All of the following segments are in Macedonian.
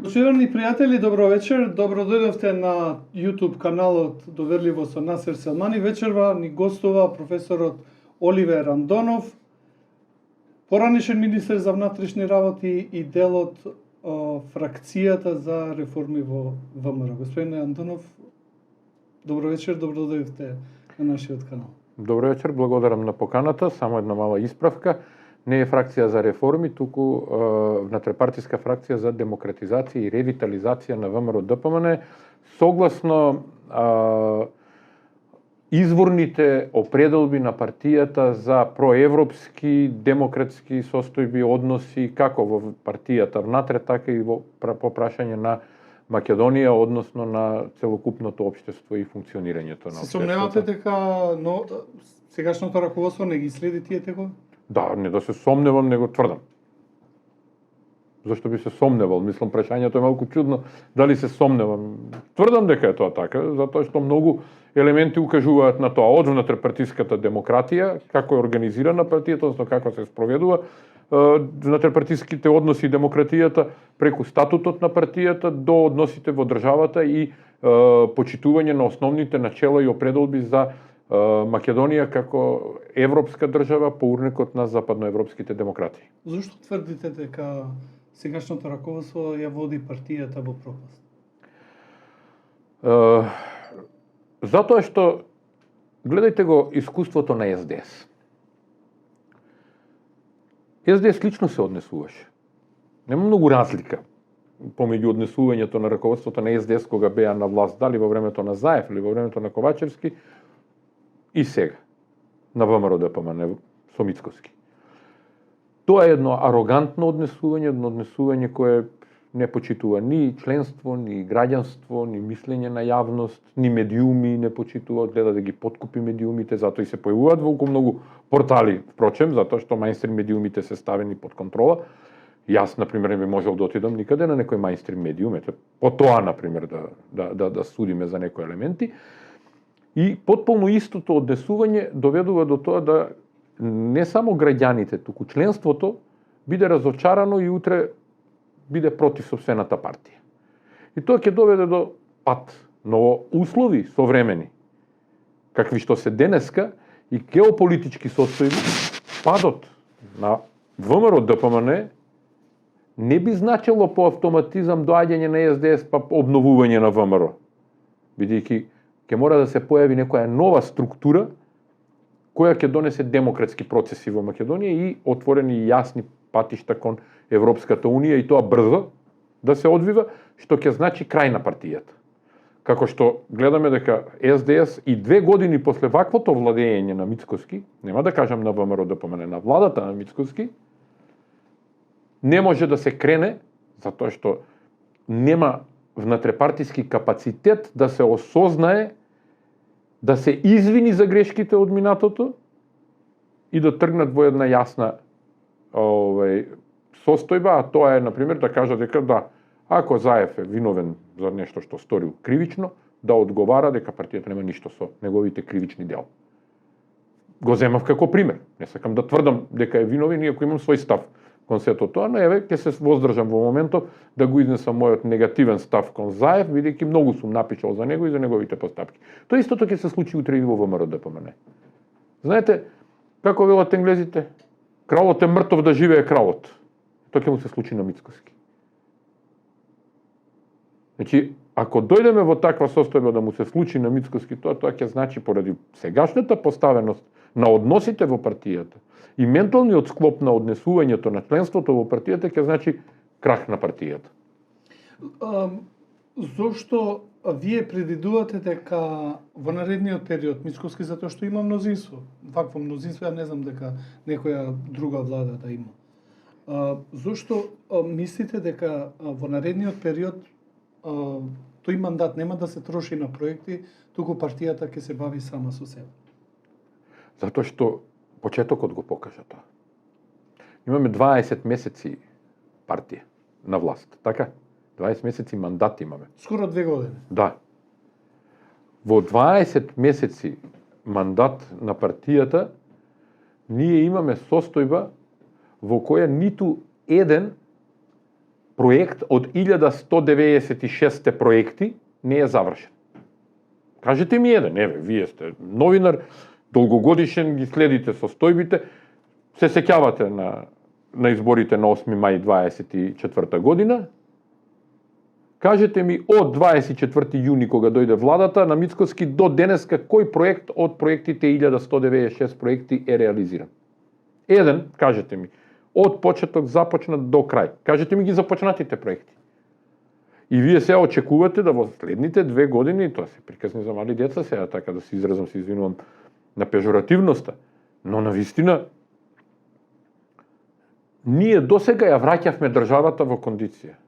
Почитувани пријатели, добро вечер. Добро дојдовте на YouTube каналот Доверливо со Насер Селмани. Вечерва ни гостува професорот Оливер Андонов, поранешен министер за внатрешни работи и дел од фракцијата за реформи во ВМРО. Господин Андонов, добро вечер, добро дојдовте на нашиот канал. Добро вечер, благодарам на поканата. Само една мала исправка. Не е фракција за реформи, туку внатрешпартиска фракција за демократизација и ревитализација на ВМРО ДПМН, согласно изворните определби на партијата за проевропски, демократски состојби, односи, како во партијата внатре, така и по прашање на Македонија, односно на целокупното општество и функционирањето на општеството. Се сомневате дека сегашното раководство не ги следи тие текови? Да, не да се сомневам, него тврдам. Зашто би се сомневал? Мислам, прашањето е малку чудно. Дали се сомневам? Тврдам дека е тоа така, затоа што многу елементи укажуваат на тоа. Од внатрешпартиската демократија, како е организирана партијата, односно како се спроведува внатрешпартиските односи и демократијата, преку статутот на партијата до односите во државата и почитување на основните начела и определби за Македонија како европска држава по урнекот на западноевропските демократии. Зошто тврдите дека сегашното раководство ја води партијата во пропаст? Затоа што гледајте го искуството на СДС. СДС лично се однесуваше. Нема многу разлика помеѓу однесувањето на раководството на СДС кога беа на власт, дали во времето на Заев или во времето на Ковачевски, и сега, на ВМРО ДПМН со Мицкоски. Тоа е едно арогантно однесување, едно однесување кое не почитува ни членство, ни граѓанство, ни мислење на јавност, ни медиуми не почитува, гледа да ги подкупи медиумите, затоа и се појавуваат во многу портали, впрочем, затоа што мајнстрим медиумите се ставени под контрола. Јас, например, не би можел да отидам никаде на некој мајнстрим медиум, по тоа, например, да судиме за некои елементи. И потполно истото однесување доведува до тоа да не само граѓаните, туку членството биде разочарано и утре биде против сопствената партија. И тоа ќе доведе до пат, но услови современи, какви што се денеска и геополитички состојби, падот на ВМРО ДПМН не би значило по автоматизам доаѓање на СДС па обновување на ВМРО, бидејќи ќе мора да се појави некоја нова структура која ќе донесе демократски процеси во Македонија и отворени и јасни патишта кон Европската Унија и тоа брзо да се одвива, што ќе значи крај на партијата. Како што гледаме дека СДС и 2 години после ваквото владење на Мицкоски, нема да кажам на ВМРО ДПМН, на владата на Мицкоски, не може да се крене, затоа што нема внатрешпартиски капацитет да се осознае, да се извини за грешките од минатото и да тргнат во една јасна состојба, а тоа е, например, да кажа дека да, ако Заев е виновен за нешто што сторил кривично, да одговара дека партијата нема ништо со неговите кривични дела. Го земав како пример. Не сакам да тврдам дека е виновен, иако имам свој став кон сето тоа, но еве ќе се воздржам во моментот да го изнесам мојот негативен став кон Заев, бидејќи многу сум напишал за него и за неговите постапки. Тоа истото ќе се случи утре и во ВМРО ДПМН. Знаете, како велат енглезите, кралот е мртов да живее кралот. Тоа ќе му се случи на Мицкоски. Значи, ако дојдеме во таква состојба да му се случи на Мицкоски, тоа ќе значи поради сегашната поставеност на односите во партијата и менталниот склоп на однесувањето на членството во партијата ќе значи крах на партијата. Зошто вие предвидувате дека во наредниот период Мицкоски, затоа што има мнозинство, вакво мнозинство, ја не знам дека некоја друга влада да има. Зошто мислите дека во наредниот период тој мандат нема да се троши на проекти, туку партијата ќе се бави сама со себе? Затоа што почетокот го покажа тоа. Имаме 20 месеци партија на власт, така? 20 месеци мандат имаме. Скоро 2 години. Да. Во 20 месеци мандат на партијата ние имаме состојба во која ниту еден проект од 1196 проекти не е завршен. Кажете ми еден, еве, вие сте новинар, долгогодишен, ги следите состојбите, се сеќавате на изборите на 8 мај 24 година. Кажете ми од 24 јуни кога дојде владата на Мицкоски до денеска кој проект од проектите 1196 проекти е реализиран? Еден, кажете ми, од почеток започнат до крај. Кажете ми ги започнатите проекти. И вие сега очекувате да во следните 2 години, тоа се приказни за мали деца сега, така да се изразам, се извинувам на пежоративноста, но навистина ние досега ја враќавме државата во кондиција.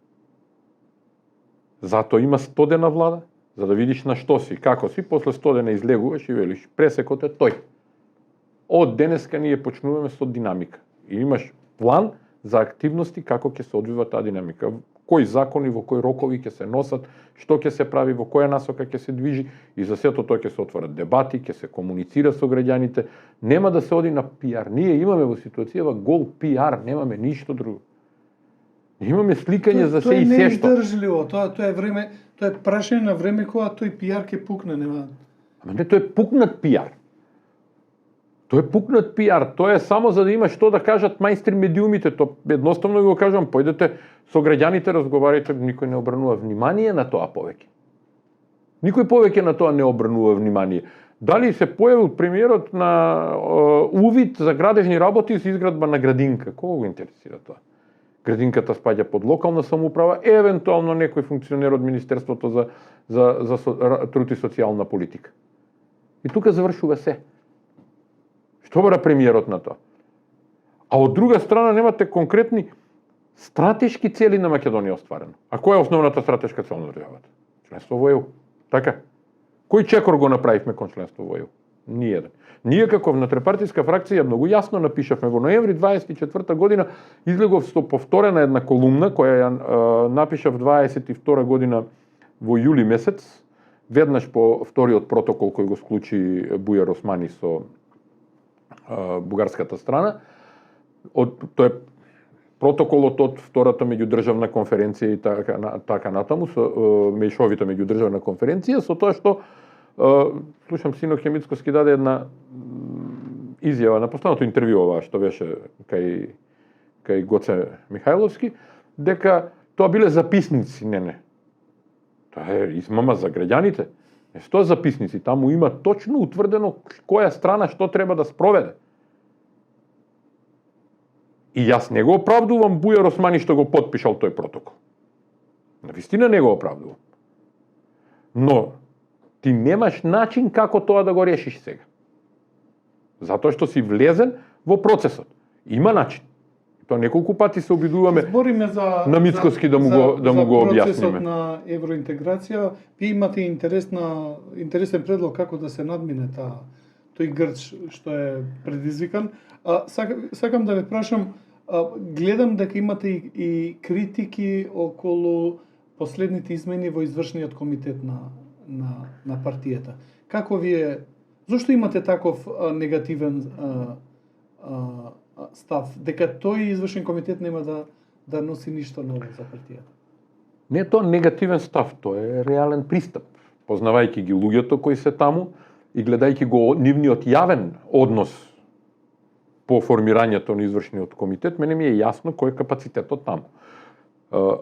Затоа има 100 дена влада, за да видиш на што си, како си, после 100 дена излегуваш и велиш, пресекот е тој. Од денеска ние почнуваме со динамика. И имаш план за активности како ќе се одвива таа динамика. Кои закони, во кои рокови ќе се носат, што ќе се прави, во која насока ќе се движи и за сето тоа ќе се отворат дебати, ќе се комуницира со граѓаните. Нема да се оди на пиар. Ние имаме во ситуацијава гол пиар, немаме ништо друго. Имаме сликање за се и се што. Тоа не е издржливо, тоа е време, тоа е прашање на време кога тој пиар ќе пукне, нема. Ама не, тоа е пукнат пиар. Тоа е пукнат пиар, тоа е само за да има што да кажат мајстри медиумите, тоа едноставно го кажам, појдете со граѓаните разговарајте, никој не обрнува внимание на тоа повеќе. Никој повеќе на тоа не обрнува внимание. Дали се појавил премиерот на увид за градежни работи за изградба на градинка? Кого го интересира тоа? Градинката спаѓа под локална самоуправа, евентуално некој функционер од Министерството за труд и социјална политика. И тука завршува се. Што бара премиерот на тоа? А од друга страна немате конкретни стратешки цели на Македонија остварено. А која е основната стратешка цел на државата? Членство во ЕУ. Така? Кој чекор го направивме кон членство во ЕУ? Ниеден. Ние како внатрешпартиска фракција многу јасно напишавме во ноември 24 година, излегов со повторена една колумна која ја напишав 22 година во јули месец, веднаш по вториот протокол кој го склучи Бујар Османи со бугарската страна. Тоа е протоколот од втората меѓудржавна конференција и така натаму, со мешовита меѓудржавна конференција, со тоа што слушам синок Мицкоски даде една изјава на последното интервју ова што беше кај Гоце Михајловски, дека тоа биле записници, не. Тоа е измама за граѓаните. Што записници? Таму има точно утврдено која страна што треба да спроведе. И јас не го оправдувам Бујар Османи што го потпишал тој протокол. Навистина не го оправдувам. Но ти немаш начин како тоа да го решиш сега. Затоа што си влезен во процесот. Има начин. Тоа неколку пати се обидуваме на Мицкоски да му го објасниме. За процесот на евроинтеграција, ви имате интересен предлог како да се надмине тој грч што е предизвикан. Сакам да ве прашам, гледам дека имате и критики околу последните измени во извршниот комитет на партијата. Како вие, зошто имате таков негативен став, дека тој извршен комитет нема да носи ништо ново за партијата? Не е тоа негативен став, тоа е реален пристап. Познавајќи ги луѓето кои се таму и гледајќи го нивниот јавен однос по формирањето на извршниот комитет, мене ми е јасно кој е капацитетот таму.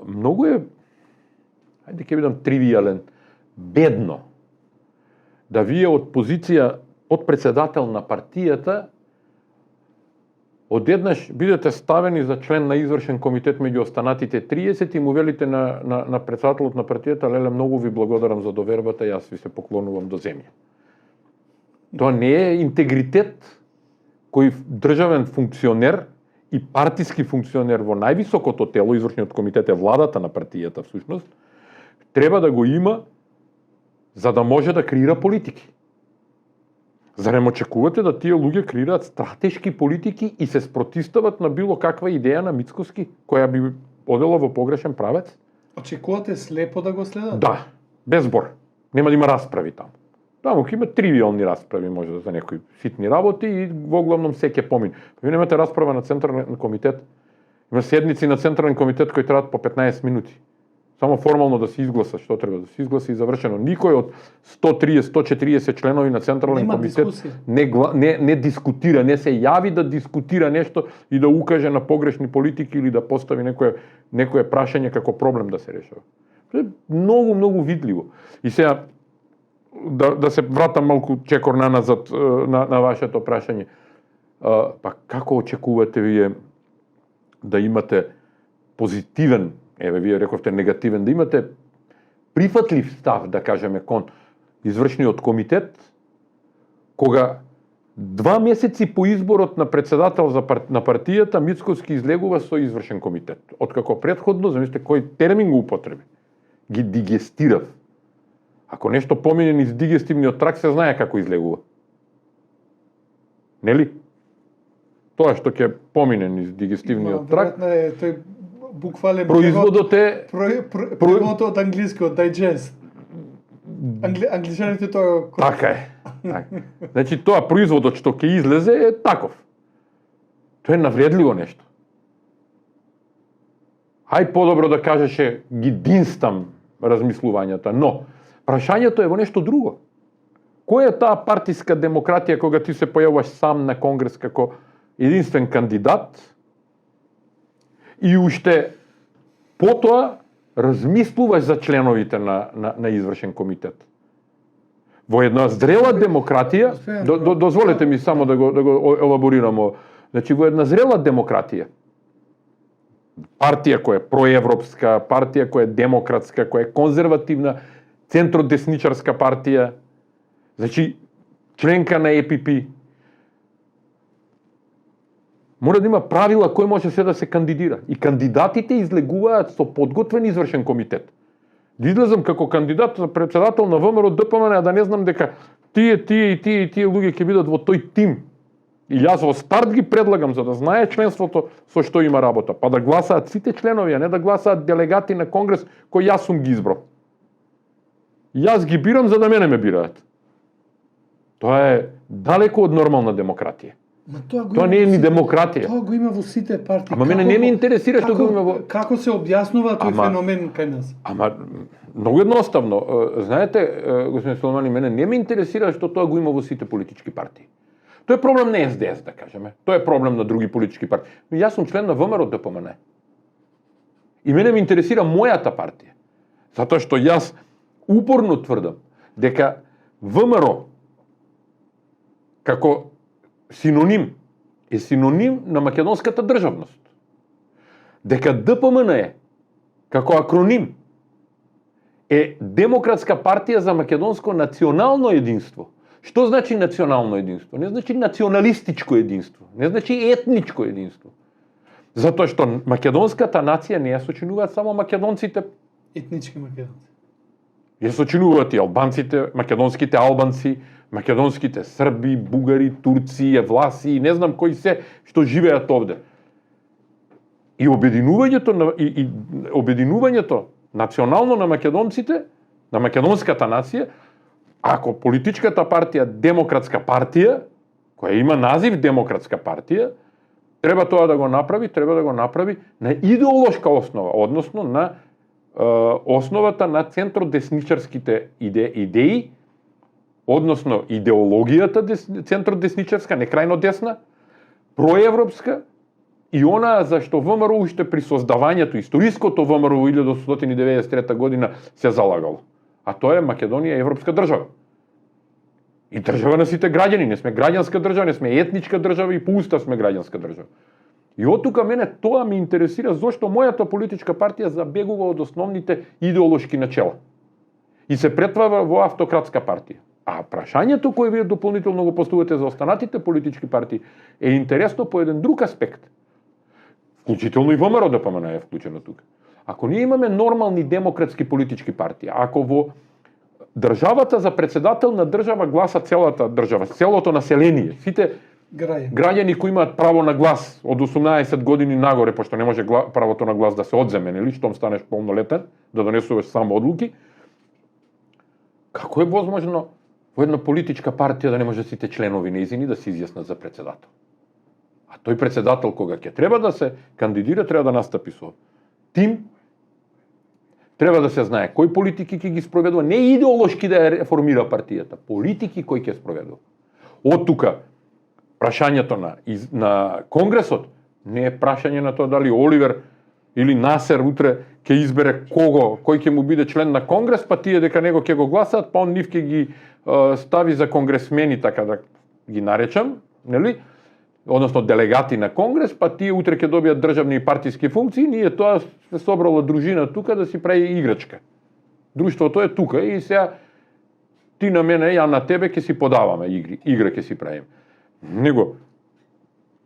Многу е, ајде ќе бидам тривијален, бедно да вие од позиција од председател на партијата одеднаш бидете ставени за член на извршен комитет меѓу останатите 30 и му велите на председателот на партијата: леле, многу ви благодарам за довербата, јас ви се поклонувам до земја. Тоа не е интегритет кој државен функционер и партиски функционер во највисокото тело, извршниот комитет е владата на партијата всушност, треба да го има за да може да креира политики. Зарем очекувате да тие луѓе креираат стратешки политики и се спротивстават на било каква идеја на Мицкоски, која би одела во погрешен правец? Очекувате слепо да го следат? Да, без збор. Нема да има расправи таму. Таму ќе има тривиални расправи, може за некои ситни работи и во главном се ќе помине. Ви немате расправа на Централен комитет Има седници на Централен комитет кои траат по 15 минути. Само формално да се изгласа што треба да се изгласи и завршено. Никој од 130-140 членови на Централен Нема комитет дискусија. не дискутира, не се јави да дискутира нешто и да укаже на погрешни политики или да постави некое прашање како проблем да се решава. Тоа е многу видливо. И сега да се вратам малку чекор назад на вашето прашање. Па како очекувате вие да имате позитивен, вие рековте негативен, да имате прифатлив став, да кажеме, кон извршниот комитет, кога 2 месеци по изборот на председател на партијата Мицкоски излегува со извршен комитет. Откако претходно, замислите кој термин го употреби, ги дигестирав. Ако нешто помине низ дигестивниот трак, се знае како излегува. Нели? Тоа што ќе помине низ дигестивниот трак, Веројатно е тој буквален производот е превод од англискиот digest. Англичаните тоа така е. Така. Значи тоа производот што ќе излезе е таков. Тоа е навредливо нешто. Ај подобро да кажеше ги динстам размислувањата, но прашањето е во нешто друго. Која е таа партиска демократија кога ти се појавуваш сам на конгрес како единствен кандидат и уште потоа размислуваш за членовите на извршен комитет? Во една зрела демократија, дозволете ми само да го елаборирам, значи во една зрела демократија, партија која е проевропска, партија која е демократска, која е конзервативна, центродесничарска партија, значи членка на ЕПП, мора да има правила кој може се да се кандидира. И кандидатите излегуваат со подготвен извршен комитет. Да излезам како кандидат за председател на ВМРО ДПМН, а да не знам дека тие луѓе ќе бидат во тој тим. И јас во старт ги предлагам за да знае членството со што има работа, па да гласаат сите членови, а не да гласаат делегати на конгрес кои јас сум ги избрал. Јас ги бирам за да мене ме бираат. Тоа е далеко од нормална демократија. Тоа не е ни демократија. Тоа го има во сите партии. Ама мене не ме интересира што го има во... Како се објаснува тој феномен кај нас? Ама многу едноставно. Знаете, господин Соломани, мене не ме интересира што тоа го има во сите политички партии. Тоа е проблем на СДС, да кажеме. Тоа е проблем на други политички партии. Но јас сум член на ВМРО ДПМН. И мене ме интересира мојата партија. Затоа што јас упорно тврдам дека ВМРО како синоним е синоним на македонската државност. Дека ДПМН е како акроним е Демократска партија за македонско национално единство. Што значи национално единство? Не значи националистичко единство, не значи етничко единство. Затоа што македонската нација не ја сочинуваат само македонците, Етнички македонци. ја сочинуваат и албанците, македонските албанци, македонските срби, бугари, турци, власи, не знам кои се што живеат овде. И обединувањето национално на македонците, на македонската нација, ако политичката партија Демократска партија, која има назив Демократска партија, треба тоа да го направи на идеолошка основа, односно на основата на центродесничарските идеи, односно идеологијата центродесничарска, не крајно десна, проевропска и она за што ВМРО уште при создавањето, историското ВМРО во 1893 година се залагало. А тоа е Македонија европска држава. И држава на сите граѓани, не сме граѓанска држава, не сме етничка држава и по устав сме граѓанска држава. И од тука мене тоа ме интересира зошто мојата политичка партија забегува од основните идеолошки начела. И се претвара во автократска партија. А прашањето кое вие дополнително го поставувате за останатите политички партии е интересно по еден друг аспект. Вклучително и ВМРО ДПМН е вклучено тука. Ако ние имаме нормални демократски политички партии, ако во државата за председател на држава гласа целата држава, целото население, сите граѓани кои имаат право на глас од 18 години нагоре, пошто не може правото на глас да се одземе, нели, штом станеш полнолетен, да донесуваш само одлуки, како е возможно во една политичка партија да не може сите членови нејзини да се изјаснат за председател? А тој председател кога ќе треба да се кандидира, треба да настапи со тим, треба да се знае кои политики ќе ги спроведува, не идеолошки да ја реформира партијата, политики кои ќе спроведува. Од тука, прашањето на Конгресот не е прашање на тоа дали Оливер или Насер утре ќе избере кој ќе му биде член на Конгрес, па тие дека него ќе го гласаат, па он нив ќе ги стави за конгресмени, така да ги наречам, нели? Односно делегати на Конгрес, па тие утре ќе добијат државни и партиски функции, ние тоа се собрала дружина тука да си прави играчка. Друштвото е тука и сега ти на мене, ја на тебе ќе си подаваме игра ќе си правиме. Него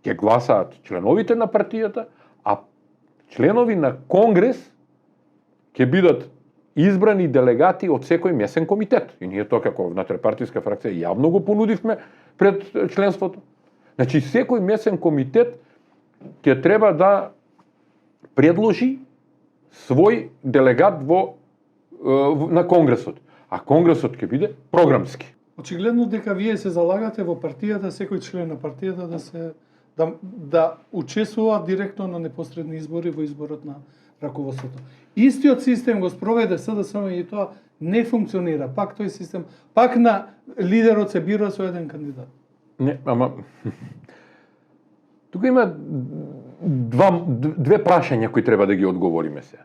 ќе гласаат членовите на партијата, а членови на Конгрес ќе бидат избрани делегати од секој месен комитет. И ние тоа како внатрешпартиска фракција јавно го понудивме пред членството. Значи, секој месен комитет ќе треба да предложи свој делегат на Конгресот. А Конгресот ќе биде програмски. Очигледно дека вие се залагате во партијата, секој член на партијата да учествува директно на непосредни избори во изборот на раководството. Истиот систем го спроведе СДСМ и тоа не функционира. Пак тој систем, пак на лидерот се бира со еден кандидат. Не, ама тука има две прашања кои треба да ги одговориме се.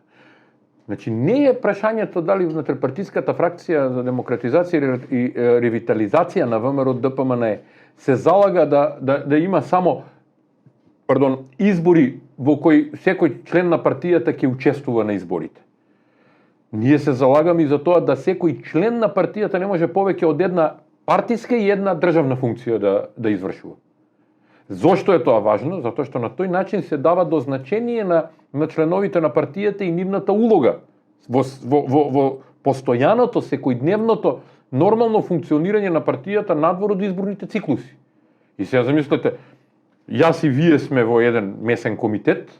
Значи, не е прашањето дали внатрешпартиската фракција за демократизација и ревитализација на ВМРО ДПМН се залага да има само избори во кои секој член на партијата ќе учествува на изборите. Ние се залагаме и за тоа да секој член на партијата не може повеќе од една партиска и една државна функција да извршува. Зошто е тоа важно? Затоа што на тој начин се дава до значение на членовите на партијата и нивната улога во постојаното, секојдневното, нормално функционирање на партијата надвор од изборните циклуси. И сега замислете, јас и вие сме во еден месен комитет,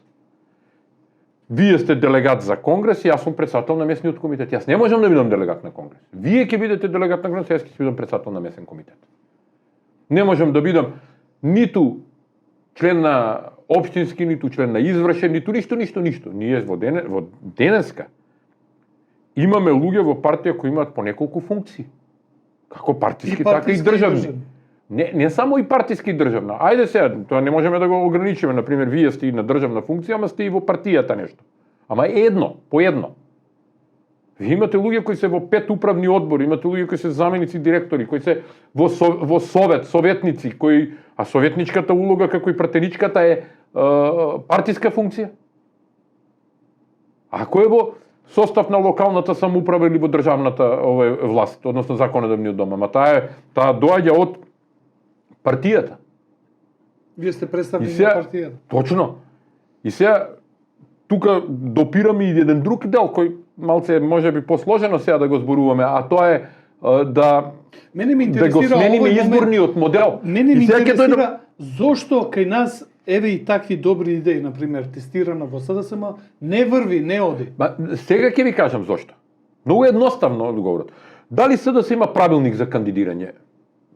вие сте делегат за Конгрес и јас сум председател на месниот комитет. Јас не можам да бидам делегат на Конгрес. Вие ќе бидете делегат на Конгрес, јас ќе бидам председател на месен комитет. Не можам да бидам ниту член на општински, ниту член на извршен, ниту ништо. Ние во денеска имаме луѓе во партија кои имаат по неколку функции. Како партиски, така и државни. Не само и партиски и државна. Ајде сега, тоа не можеме да го ограничиме. Например, вие сте и на државна функција, ама сте и во партијата нешто. Ама по едно. Вие имате луѓе кои се во 5 управни одбори, имате луѓе кои се заменици директори, кои се во советници, а советничката улога како и пратеничката е партиска функција. Ако е во состав на локалната самоуправа или во државната власт, односно законодавниот дом, ама таа доаѓа од партијата. Вие сте представник на партијата. Точно. И сега тука допираме и еден друг дел кој малце може би посложено сега да го зборуваме, а тоа е да го смениме изборниот модел. Мене ми интересира зошто кај нас еве и такви добри идеи, например, тестирана во СДСМ, не врви, не оди. Сега ќе ви кажам зошто. Многу едноставно одговорот. Дали СДС има правилник за кандидирање?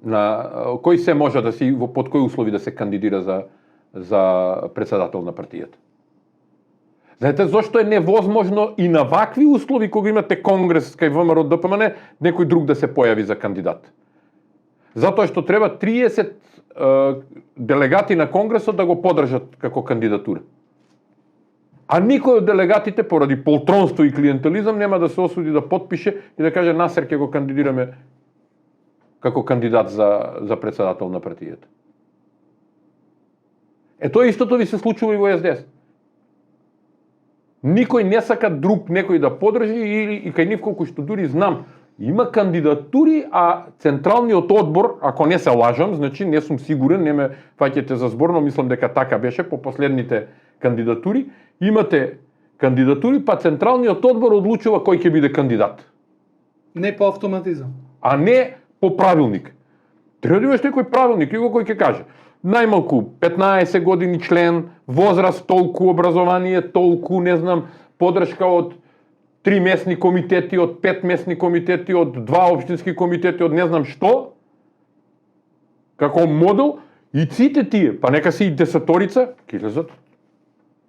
На кој се може да си, под кои услови да се кандидира за председател на партијата? Знаете зошто е невозможно и на вакви услови кога имате Конгрес кај ВМРО ДПМН некој друг да се појави за кандидат? Затоа што треба 30 делегати на Конгресот да го подржат како кандидатура. А никој од делегатите поради полтронство и клиентелизам нема да се осуди да потпише и да каже Насер ќе го кандидираме како кандидат за председател на партијата. Тоа истото ви се случува и во СДС. Никој не сака друг некој да подржи и кај нив колку што дури знам, има кандидатури, а Централниот одбор, ако не се лажам, значи не сум сигурен, не ме фаќате за збор, но мислам дека така беше по последните кандидатури, имате кандидатури, па Централниот одбор одлучува кој ќе биде кандидат. Не по автоматизам. А не по правилник. Треба да имаш некој правилник, кој ќе каже најмалку 15 години член, возраст толку, образование толку, не знам, подршка од 3 месни комитети, од 5 месни комитети, од 2 општински комитети, од не знам што, како модел, И сите тие, па нека се и десеторица, ќе излезат.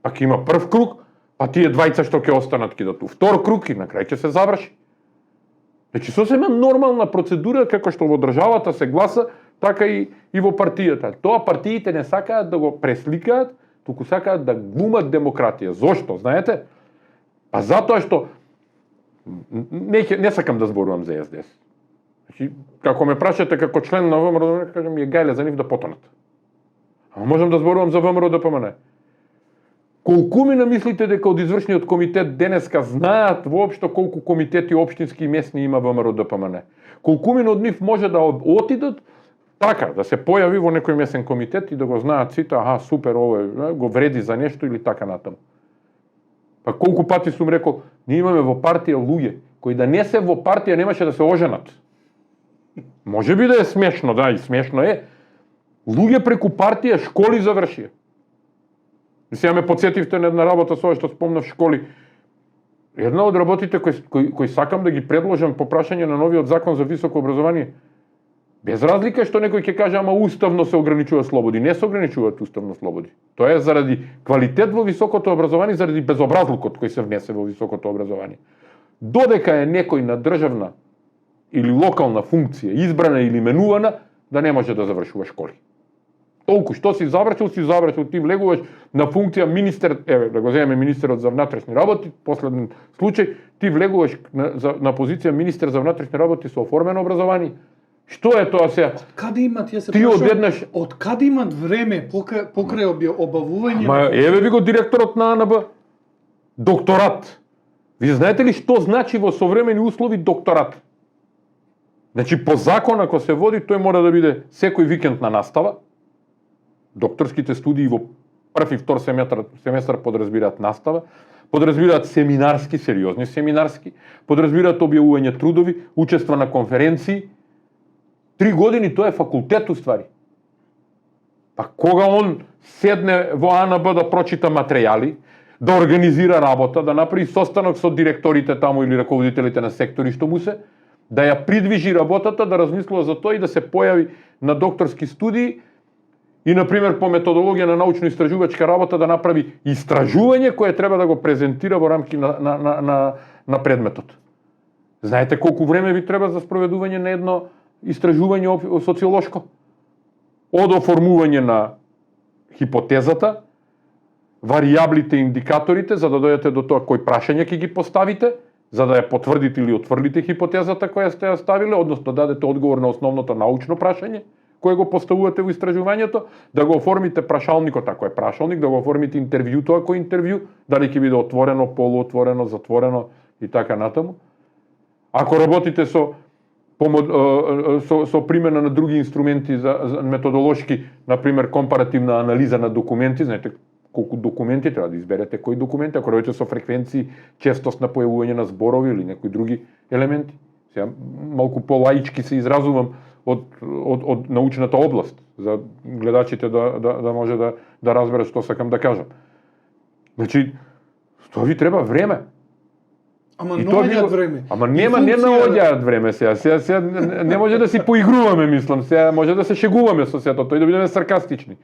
Па ќе има прв круг, па тие двајца што ќе останат ќе дату втор круг и на крај ќе се заврши. Значи сосема нормална процедура како што во државата се гласа, така и во партијата. Тоа партиите не сакаат да го пресликаат, туку сакаат да глумат демократија. Зошто, знаете? Па затоа што не сакам да зборувам за СДС. Значи, како ме прашате како член на ВМРО, кажам, е гајле за нив да потонат. Ама можам да зборувам за ВМРО ДПМН. Колку ми намислите дека од извршниот комитет денеска знаат воопшто колку комитети општински и местни има ВМРО ДПМН? Колку ми од нив може да отидат така, да се појави во некој месен комитет и да го знаат сите, аха, супер, ово го вреди за нешто или така натаму. Па колку пати сум рекол, ние имаме во партија луѓе кои да не се во партија немаше да се оженат. Може би да е смешно, да, и смешно е. Луѓе преку партија школи завршија. И сега ме подсетивте на една работа со ова што спомнав школи. Една од работите кои сакам да ги предложам по прашање на новиот закон за високо образование, без разлика што некој ќе каже, ама уставно се ограничува слободи. Не се ограничуваат уставно слободи. Тоа е заради квалитет во високото образование, заради безобразлукот кој се внесе во високото образование. Додека е некој на државна или локална функција, избрана или именувана, да не може да завршува школи. Толку што си завршил, ти влегуваш на функција министер, да го земеме министерот за внатрешни работи, последен случај, ти влегуваш на позиција министер за внатрешни работи со оформено образование. Што е тоа сега? Каде имат, ја се ти прашувам, одеднаш од каде имат време покрај обавување? Ма еве ви го директорот на АНБ. Докторат. Ви знаете ли што значи во современи услови докторат? Значи по закон ако се води, тој мора да биде секој викенд на настава. Докторските студии во прв и втор семестар подразбираат настава, подразбираат семинарски, сериозни семинарски, подразбираат објавување трудови, учества на конференции. 3 години тоа е факултет уствари. Па кога он седне во АНБ да прочита материјали, да организира работа, да направи состанок со директорите таму или раководителите на сектори што му се, да ја придвижи работата, да размислува за тоа и да се појави на докторски студии и, например, по методологија на научно-истражувачка работа да направи истражување кое треба да го презентира во рамки на предметот. Знаете колку време ви треба за спроведување на едно истражување социолошко? Од оформување на хипотезата, варијаблите и индикаторите, за да дојдете до тоа кој прашање ќе ги поставите, за да ја потврдите или отврлите хипотезата која сте ја ставиле, односно дадете одговор на основното научно прашање, кое го поставувате во истражувањето, да го оформите прашалникот, ако е прашалник, да го оформите интервјуто, ако е интервју, дали ќе биде отворено, полуотворено, затворено и така натаму. Ако работите со примена на други инструменти за методолошки, например компаративна анализа на документи, знаете колку документи треба да изберете, кои документи, ако работите со фреквенции, честост на појавување на зборови или некои други елементи. Сега малку полаички се изразувам од научната област, за гледачите да може да разберат што сакам да кажам. Значи, тоа ви треба време. Ама наоѓаат време. Ама не наоѓаат време сега. Сега не може да си поигруваме, мислам. Сега може да се шегуваме со сето тоа и да бидеме саркастични.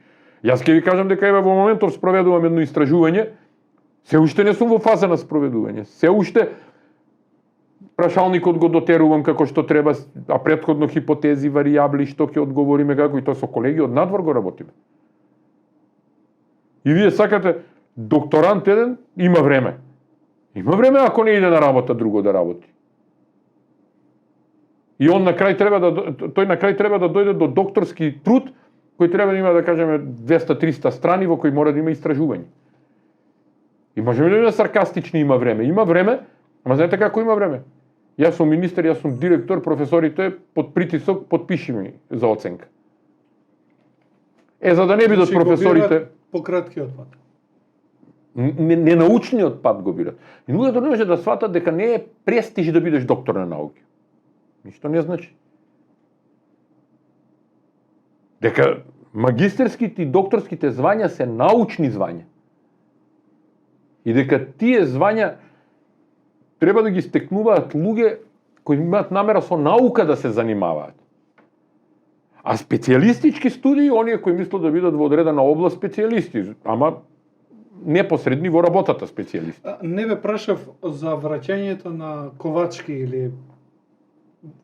Јас ќе ви кажам дека еве во моментов спроведувам едно истражување. Се уште не сум во фаза на спроведување. Се уште прашалникот го дотерувам како што треба, а претходно хипотези, варијабли, што ќе одговориме како, и тоа со колеги од надвор го работиме. И вие сакате докторант еден, има време. Има време ако не иде на работа друго да работи. И он на крај треба да дојде до докторски труд кој треба да има, да кажеме, 200-300 страни во кои мора да има истражување. И можеме да биде саркастични, има време. Има време, ама знаете како има време? Јас сум министер, јас сум директор, професорите под притисок подпиши ми за оценка. За да не бидат професорите по краткиот пат. Не научниот пат го бират. И луѓето не може да сватат дека не е престиж да бидеш доктор на науки. Ништо не значи. Дека магистерските и докторските звања се научни звања. И дека тие звања треба да ги стекнуваат луѓе кои имаат намера со наука да се занимаваат. А специјалистички студии, оние кои мислат да бидат во одредена област специјалисти, ама непосредни во работата специјалисти. Не ве прашав за враќањето на Ковачки или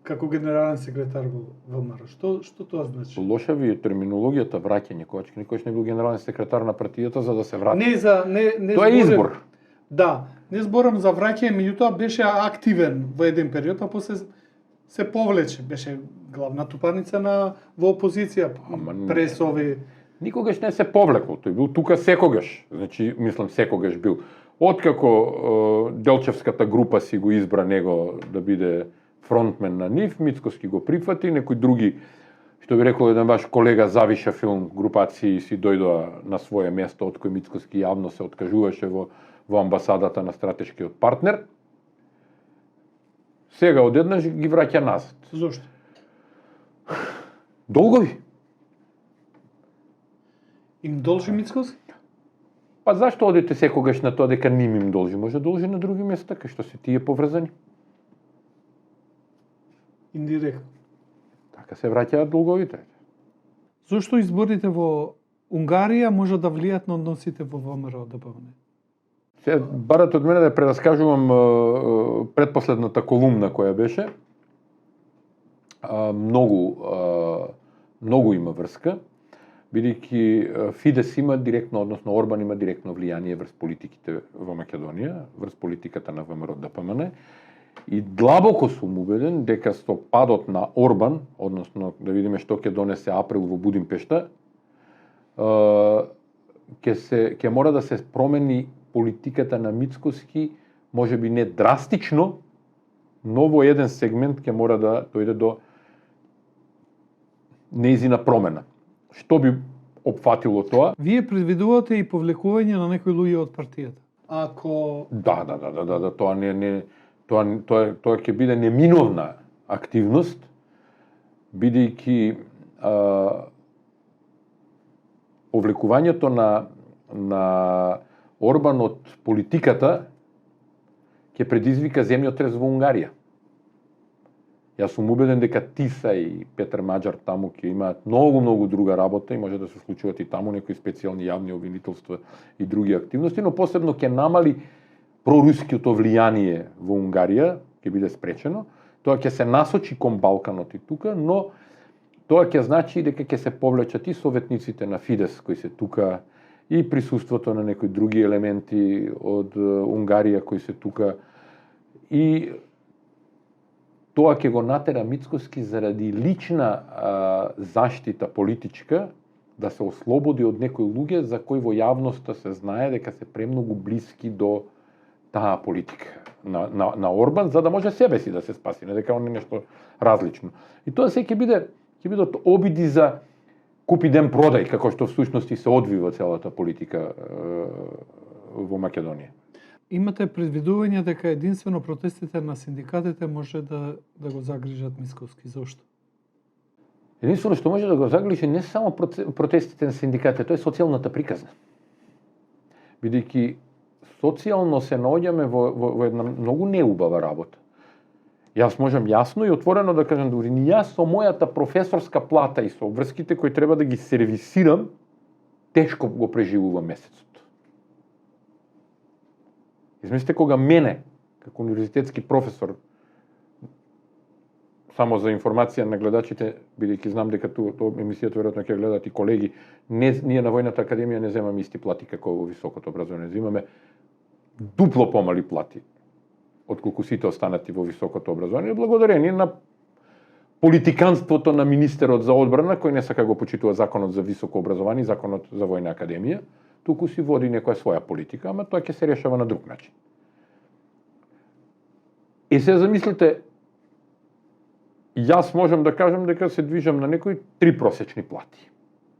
како генерален секретар во ВМРО. Што тоа значи? Лоша ви е терминологијата враќање. Ковачки никош не бил генерален секретар на партијата за да се врати. Не Тоа е избор. Да, не зборам за враќање, меѓутоа беше активен во еден период, а после се повлече, беше главна тупаница во опозиција прес ови. Никогаш не се повлекол, тој бил тука секогаш. Значи, мислам секогаш бил. Откако Делчевската група си го избра него да биде фронтмен на нив, Мицкоски го прифати, некои други, што би рекол еден ваш колега, завиша филм групации си дојдоа на свое место, од кој Мицкоски јавно се откажуваше во амбасадата на стратешкиот партнер. Сега одеднаш ги враќа назад. Зошто? Долгови. Им должи Мицкоски? Па зашто одите секогаш на тоа дека ним им должи? Може должи на други места, кај што се тие поврзани. Индиректно. Така се враќаат долговите. Зошто изборите во Унгарија може да влијат на односите во ВМРО-ДПМН? Се барат од мене да прераскажувам предпоследната колумна која беше. Многу има врска, бидејќи Фидес има директно, односно Орбан има директно влијание врз политиките во Македонија, врз политиката на ВМРО-ДПМН. И длабоко сум убеден дека со падот на Орбан, односно да видиме што ќе донесе април во Будимпешта, ќе мора да се промени политиката на Мицкоски, можеби не драстично, но во еден сегмент ќе мора да дојде до неизина промена. Што би опфатило тоа? Вие предвидувате и повлекување на некои луѓе од партијата. Ако Да, тоа ќе биде неминовна активност, бидејќи повлекувањето на Орбан од политиката ќе предизвика земјотрес во Унгарија. Јас сум убеден дека Тиса и Петар Маџар таму ќе имаат многу друга работа и може да се случуваат и таму некои специјални јавни обвинителства и други активности, но посебно ќе намали проруското влијание во Унгарија, ќе биде спречено. Тоа ќе се насочи кон Балканот и тука, но тоа ќе значи дека ќе се повлечат и советниците на Фидес кои се тука, и присуството на некои други елементи од Унгарија кои се тука, и тоа ќе го натера Мицкоски заради лична заштита политичка да се ослободи од некои луѓе за кои во јавноста се знае дека се премногу блиски до таа политика на Орбан, за да може себе си да се спаси, не дека он е нешто различно. И тоа се ќе бидат обиди за купи ден продај, како што всушност и се одвива целата политика во Македонија. Имате предвидување дека единствено протестите на синдикатите може да го загрижат Мицкоски. Зошто? Единствено што може да го загрижи не само протестите на синдикатите, тоа е социјалната приказна. Бидејќи социјално се наоѓаме во една многу неубава работа. Јас можам јасно и отворено да кажам, дури ни јас со мојата професорска плата и со врските кои треба да ги сервисирам, тешко го преживувам месецот. Измислете кога мене, како универзитетски професор, само за информација на гледачите, бидејќи знам дека емисијата веројатно ќе гледат и колеги, ние на Војната академија не земаме исти плати како во високото образование, земаме дупло помали плати отколку сите останати во високото образование, благодарение на политиканството на министерот за одбрана, кој не сака го почитува законот за високо образование, законот за Војна академија, туку си води некоја своја политика, ама тоа ќе се решава на друг начин. И се замислите, јас можам да кажам дека се движам на некои 3 просечни плати.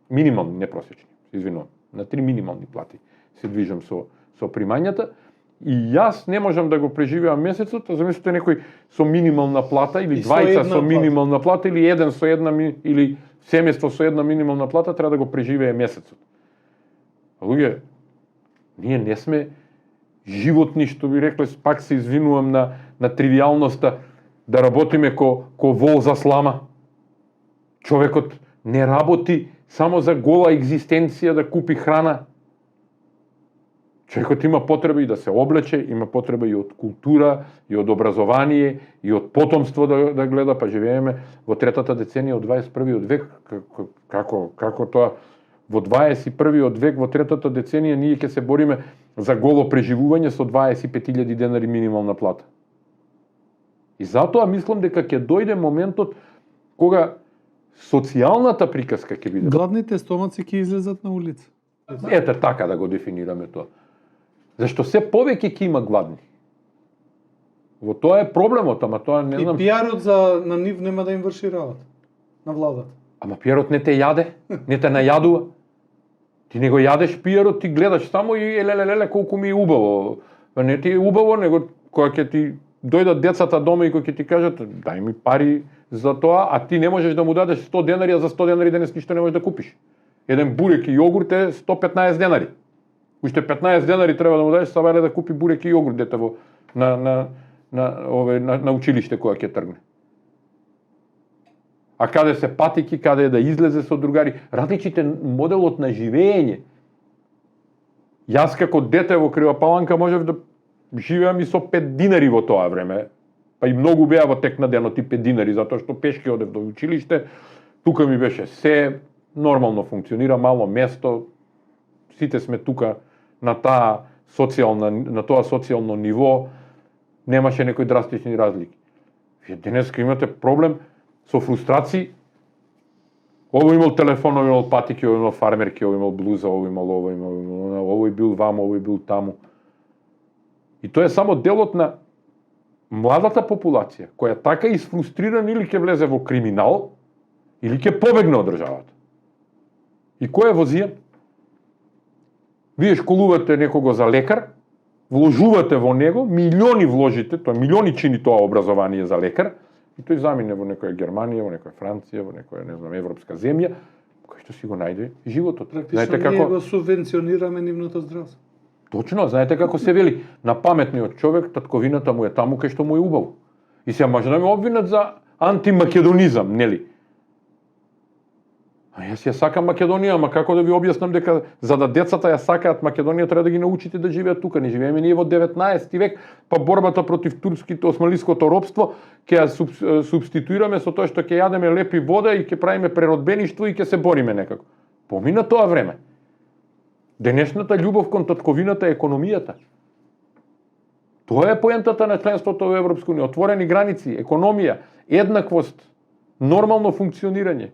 Минимални, не просечни, извинувам, на 3 минимални плати се движам со примањата. И јас не можам да го преживеам месецот, а замислите некој со минимална плата или двајца со минимална плата или еден со една или семејство со една минимална плата треба да го преживее месецот. Луѓе, ние не сме животни, што би рекле, пак се извинувам на тривијалноста, да работиме ко вол за слама. Човекот не работи само за гола екзистенција да купи храна. Човекот има потреба и да се облече, има потреба и од култура, и од образование, и од потомство да гледа, па живееме во третата деценија од 21. век. Како тоа во 21. век, во третата деценија, ние ќе се бориме за голо преживување со 25.000 денари минимална плата. И затоа мислам дека ќе дојде моментот кога социјалната приказка ќе биде. Гладните стомаци ќе излезат на улица. Ете така да го дефинираме тоа. Зашто се повеќе ќе има гладни. Во тоа е проблемот, ама тоа не знам. И пиарот на нив нема да им врши работа на владата. Ама пиарот не те јаде, не те најадува. Ти не го јадеш пиарот, ти гледаш само и леле колку ми е убаво. Не ти е убаво, него кога ќе ти дојдат децата дома и кога ќе ти кажат дај ми пари за тоа, а ти не можеш да му дадеш 100 денари, а за 100 денари денес ништо не можеш да купиш. Еден бурек и јогурт е 115 денари. Уште 15 денари треба да му дадеш сабајле да купи бурек и јогурт дете во на училиште кога ќе тргне. А каде се патики, каде е да излезе со другари, различите моделот на живење. Јас како дете во Крива Паланка можев да живеам и со 5 динари во тоа време. Па и многу беа во тек на денот и 5 динари, затоа што пешки одев до училиште, тука ми беше се, нормално функционира, мало место, сите сме тука на тоа социјално ниво, немаше некои драстични разлики. Вие денеска имате проблем со фрустрации. Овој имал телефон, овој имал патики, овој имал фармерки, овој имал блуза, овој имал овој бил вамо, овој бил таму. И тоа е само делот на младата популација, која така изфрустрирана или ќе влезе во криминал, или ќе побегне од државата. И кој е возијан? Вие школувате некого за лекар, вложувате во него, милиони вложите, тоа милиони чини тоа образование за лекар, и тој замине во некоја Германија, во некоја Франција, во некоја, не знам, европска земја, кој што си го најде животот. Практично ние го субвенционираме нивното здравство. Точно, знаете како се вели, на паметниот човек татковината му е таму кај што му е убаво. И се може да ме обвинат за антимакедонизам, нели? А јас ја сакам Македонија, ама како да ви објаснам дека за да децата ја сакаат Македонија треба да ги научите да живеат тука. Не живееме ние во 19 век, па борбата против турското османлиското робство ќе ја субституираме со тоа што ќе јадеме лепи вода и ќе правиме преродбеништво и ќе се бориме некако. Помина тоа време. Денешната љубов кон татковината е економијата. Тоа е поентата на членството во Европска унија. Отворени граници, економија, еднаквост, нормално функционирање.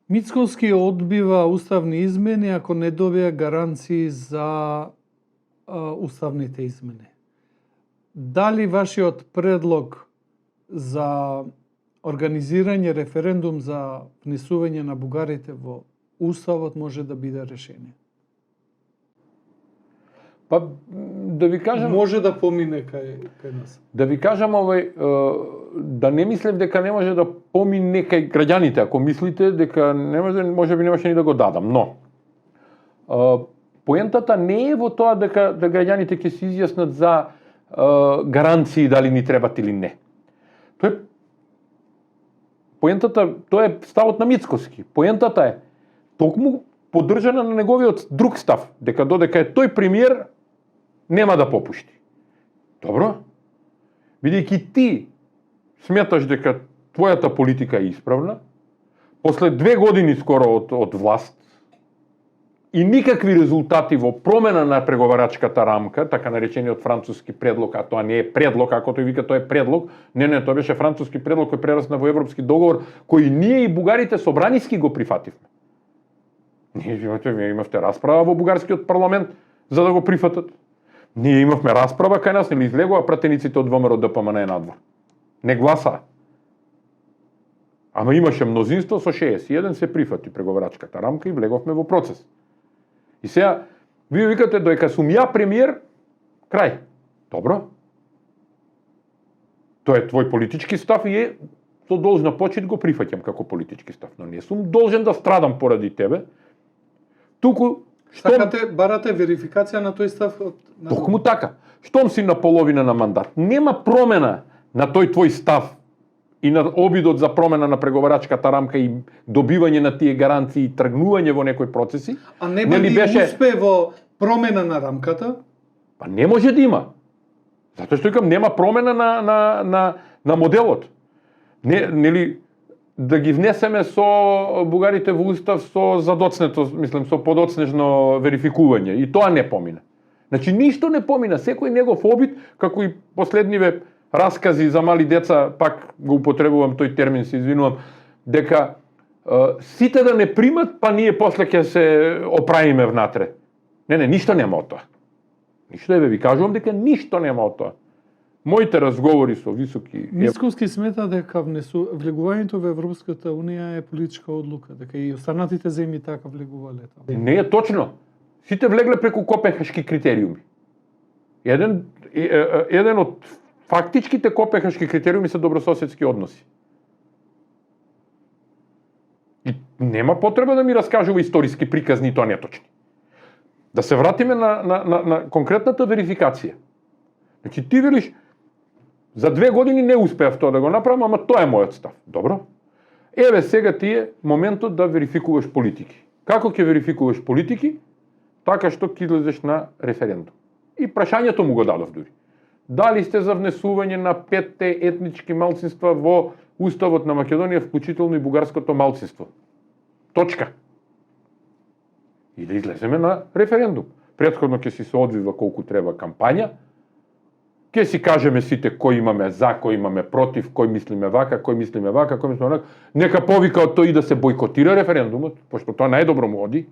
Мицкоски одбива уставни измени ако не добија гаранции за уставните измени. Дали вашиот предлог за организирање референдум за внесување на бугарите во Уставот може да биде решение? Па, да ви кажам... Може да помине кај нас. Да ви кажам, да не мислев дека не може да помине кај граѓаните. Ако мислите дека не може би немаше ни да го дадам. Но, поентата не е во тоа дека граѓаните ќе се изјаснат за гаранции дали ни требат или не. Тоа е ставот на Мицкоски. Поентата е токму поддржана на неговиот друг став, дека додека е тој премиер, нема да попушти. Добро? Бидејќи ти сметаш дека твојата политика е исправна, после 2 години скоро од власт и никакви резултати во промена на преговарачката рамка, така наречениот француски предлог, а тоа не е предлог, ако тој вика тоа е предлог, не, тоа беше француски предлог кој прерасна во европски договор, кој ние и бугарите собраниски го прифативме. Ние имавте расправа во бугарскиот парламент за да го прифатат. Ние имавме расправа кај нас, нели излегува пратениците од ВМРО ДПМН надвор. Не гласаа. Ама имаше мнозинство со 61 се прифати преговарачката рамка и влеговме во процес. И сега, вие викате дека сум ја премиер, крај. Добро. Тоа е твој политички став и е со должна почит го прифаќам како политички став. Но не сум должен да страдам поради тебе. Туку Сакате, барате верификација на тој став? Токму така. Штом си на половина на мандат, нема промена на тој твој став и на обидот за промена на преговарачката рамка и добивање на тие гаранции и тргнување во некои процеси. А нема ли успе во промена на рамката? Па не може да има. Затоа што викам нема промена на моделот. Нели да ги внесеме со бугарите во устав со задоцнето, мислам со подоцнежно верификување и тоа не помина. Значи ништо не помина, секој негов обид, како и последниве раскази за мали деца, пак го употребувам тој термин, се извинувам, дека сите да не примат, па ние после ќе се оправиме внатре. Не, ништо нема од тоа. Ништо ви кажувам дека ништо нема од тоа. Моите разговори со високи... Мицковски смета дека влегувањето во Европската Унија е политичка одлука, дека и останатите земји така влегувале. Не е точно. Сите влегле преку Копенхашки критериуми. Еден од фактичките Копенхашки критериуми се добрососедски односи. И нема потреба да ми раскажува историски приказни и тоа неточни. Да се вратиме на конкретната верификација. Значи ти велиш, за 2 години не успеав тоа да го направам, ама тоа е мојот став. Добро. Еве сега ти е моментот да верификуваш политики. Како ќе верификуваш политики? Така што ќе излезеш на референдум. И прашањето му го дадов дури. Дали сте за внесување на 5 етнички малцинства во Уставот на Македонија, вклучително и бугарското малцинство? Точка. И да излеземе на референдум. Претходно ќе си се одвива колку треба кампања, ќе си кажеме сите кој имаме за, кој имаме против, кој мислиме вака, кој мислиме вака, кој мислиме вака. Нека повика од тој и да се бойкотира референдумот, пошто тоа најдобро му оди.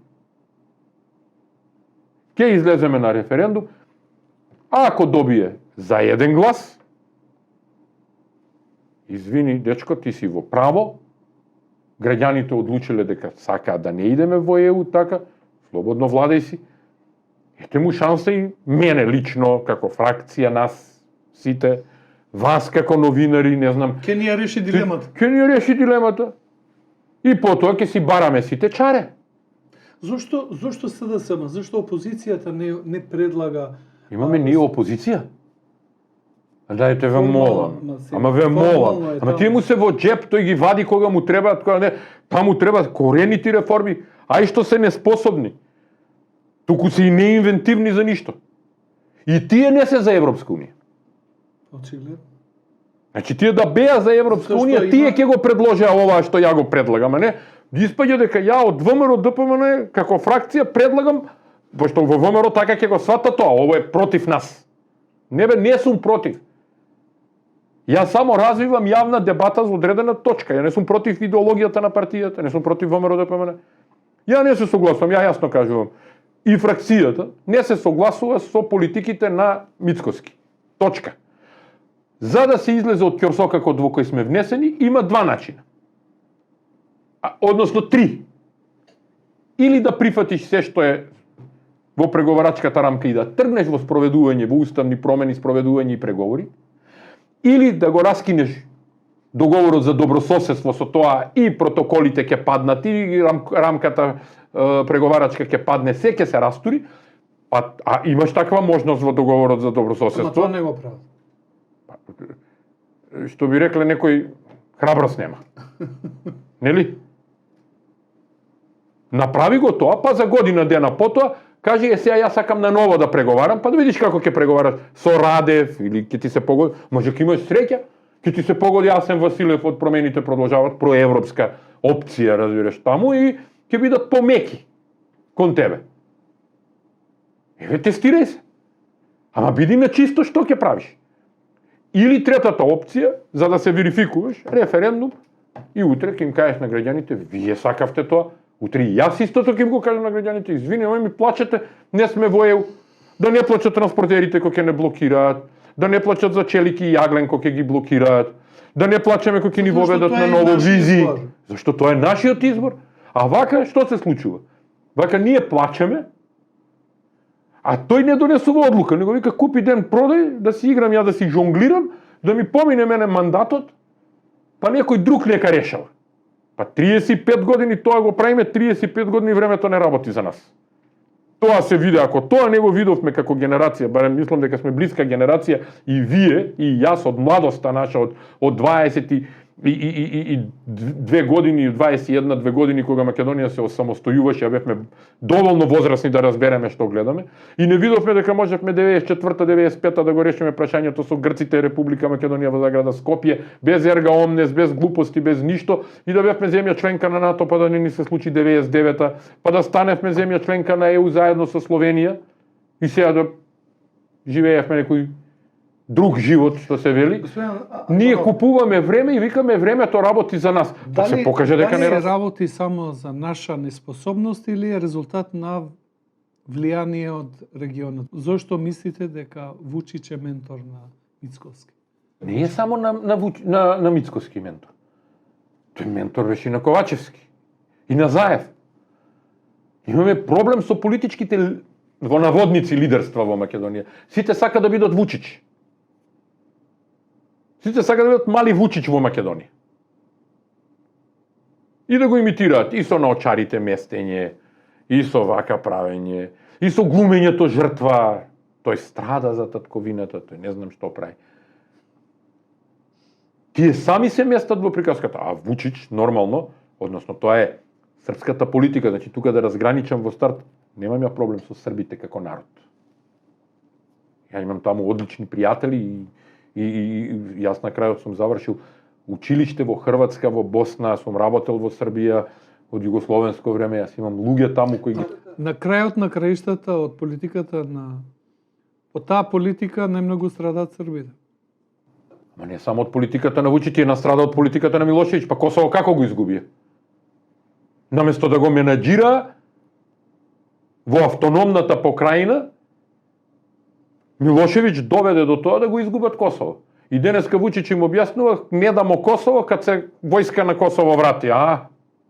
Ќе излеземе на референдум, а ако добие за 1 глас, извини, дечко, ти си во право, граѓаните одлучиле дека сакаат да не идеме во ЕУ, така, слободно владај си. Ете му шанса и мене лично, како фракција, нас сите, вас како новинари, не знам. Ке ни ја реши дилемата. Ке ни ја реши дилемата. И потоа ќе си бараме сите чаре. Зошто СДСМ, зашто опозицијата не предлага... Имаме ние опозиција? Дајте ве молам. Ама ве молам. Ама тие му се во джеп, тој ги вади кога му треба, кога не. Па му треба корените реформи, а и што се неспособни. Туку се и неинвентивни за ништо. И тие не се за Европска Унија. Очигледно. Значи тие да беа за Европска Унија, тие ќе го предложеа ова што ја го предлагам, а не ги испаѓа дека ја од ВМРО ДПМН како фракција предлагам, пошто во ВМРО така ќе го свата тоа, ово е против нас. Не сум против. Јас само развивам јавна дебата за одредена точка. Ја не сум против идеологијата на партијата, не сум против ВМРО ДПМН. Ја не се согласувам, ја јасно кажувам. И фракцијата не се согласува со политиките на Мицкоски. Точка. За да се излезе од ќорсокакот во кој сме внесени, има 2 начина. Односно 3. Или да прифатиш се што е во преговарачката рамка и да тргнеш во спроведување, во уставни промени, спроведување и преговори, или да го раскинеш договорот за добрососедство со тоа и протоколите ќе паднат, и рамката преговарачка ќе падне, се ќе се растури, а имаш таква можност во договорот за добрососедство. Ама тоа не го прават. Што би рекле некој, храброст нема. Нели? Направи го тоа, па за година дена потоа, кажи сега јас сакам на ново да преговарам, па да видиш како ќе преговараш со Радев или ќе ти се погоди, може ќе имаш среќа, ќе ти се погоди Асен Василев од промените продолжаваат проевропска опција, разбираш, таму и ќе бидат помеки кон тебе. Еве тестирај се. Ама биди на чисто што ќе правиш. Или третата опција, за да се верификуваш, референдум, и утре ќе им кажеш на граѓаните, вие сакавте тоа, утре и јас истото ќе им го кажам на граѓаните, извини, ама ми плачете, не сме во ЕУ, да не плачат транспортерите кои ќе не блокираат, да не плачат за челики и јаглен кои ќе ги блокираат, да не плачеме кои ќе ни воведат на ново визи. Зашто тоа е нашиот избор. А вака што се случува? Вака ние плачеме, а тој не донесува одлука, него вика купи ден продај, да си играм ја да си жонглирам, да ми помине мене мандатот, па некој друг нека решава. Па 35 години тоа го правиме, 35 години времето не работи за нас. Тоа се виде, ако тоа не го видовме како генерација, барем мислам дека сме блиска генерација и вие, и јас од младоста наша, од 20 и 2 години, 21-2 години кога Македонија се осамостојуваше, бевме доволно возрасни да разбереме што гледаме и не видовме дека можевме 94-95 да го решиме прашањето со грците, Република Македонија во заграда Скопје, без ерга омнес, без глупости, без ништо и да бевме земја членка на НАТО, па да не ни се случи 99-та, па да станевме земја членка на ЕУ заедно со Словенија и сега да живеевме некој друг живот, што се вели. Ние купуваме време и викаме времето работи за нас. Да се покаже дека не работи само за наша неспособност или е резултат на влијание од регионот? Зошто мислите дека Вучич е ментор на Мицковски? Не е само на Мицковски ментор. Тој ментор беше и на Ковачевски и на Заев. Имаме проблем со политичките во наводници лидерства во Македонија. Сите сака да бидат Вучич. Сите сака да бидат мали Вучич во Македонија. И да го имитираат и со наочарите местење, и со вака правење, и со глумењето жртва. Тој страда за татковината, тој не знам што прави. Тие сами се местат во приказката, а Вучич нормално, односно тоа е српската политика, значи тука да разграничам во старт, немам ја проблем со србите како народ. Ја имам таму одлични пријатели и јас на крајот сум завршил училиште во Хрватска, во Босна, сум работел во Србија од југословенско време, јас имам луѓе таму кои ги... На крајот на краиштата од политиката од таа политика најмногу страдаат србите. Ама не само од политиката на Вучич, е настрада од политиката на Милошевиќ, па Косово како го изгуби? Наместо да го менаџира во автономната покрајина, Милошевиќ доведе до тоа да го изгубат Косово. И денеска Вучич им објаснува, не дамо Косово, кад се војска на Косово врати.